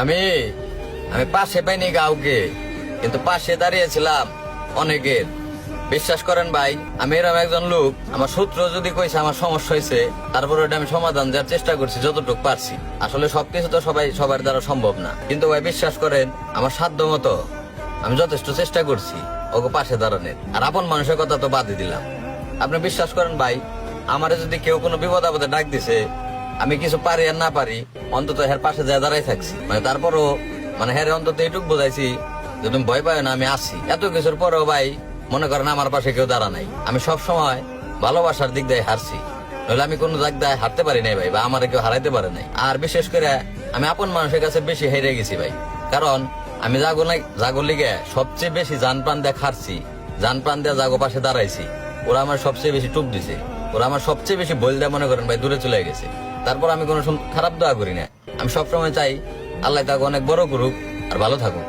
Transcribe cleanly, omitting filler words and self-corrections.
আমি আমি পাশে পাইনি কাউকে, কিন্তু পাশে দাঁড়িয়েছিলাম অনেকের। বিশ্বাস করেন ভাই, আমি এরকম একজন লোক, আমার সূত্র যদি কইছে আমার সমস্যা হয়েছে, তারপর ওটা আমি সমাধান দেওয়ার চেষ্টা করছি যতটুকু পারছি। আসলে সবকিছু তো সবার দ্বারা সম্ভব না, কিন্তু ভাই বিশ্বাস করেন আমার সাধ্য মতো আমি যথেষ্ট চেষ্টা করছি ওকে পাশে দাঁড়ানোর। আর আপন মানুষের কথা তো বাদই দিলাম। আপনি বিশ্বাস করেন ভাই, আমারে যদি কেউ কোনো বিপদ আপদে ডাক দিছে, আমি কিছু পারি আর না পারি, অন্তত হের পাশে যায় দাঁড়াই থাকছি। তারপরও হ্যাঁ অন্তত এইটুক বোঝাইছি যে তুমি ভয় পায় না, আমি আছি। এত কিছুর পরেও ভাই মনে করেন আমার পাশে কেউ দাঁড়া নাই। আমি সব সময় ভালোবাসার দিক দিয়ে হারছি, নইলে আমি কোনো দিক দিয়ে হারতে পারি নাই ভাই, বা আমার কেউ হারাইতে পারে নাই। আর বিশেষ করে আমি আপন মানুষের কাছে বেশি হেরে গেছি ভাই, কারণ আমি জাগো লিগে সবচেয়ে বেশি জান প্রাণ দিয়ে হারছি, জান প্রাণ দিয়ে জাগো পাশে দাঁড়াইছি। ওরা আমার সবচেয়ে বেশি টুপ দিছে, ওরা আমার সবচেয়ে বেশি বল দেয় মনে করেন ভাই দূরে চলে গেছে। তারপর আমি কোনো খারাপ দোয়া করি না। আমি সবসময় চাই আল্লাহ তাকে অনেক বড় করুক আর ভালো থাকুক।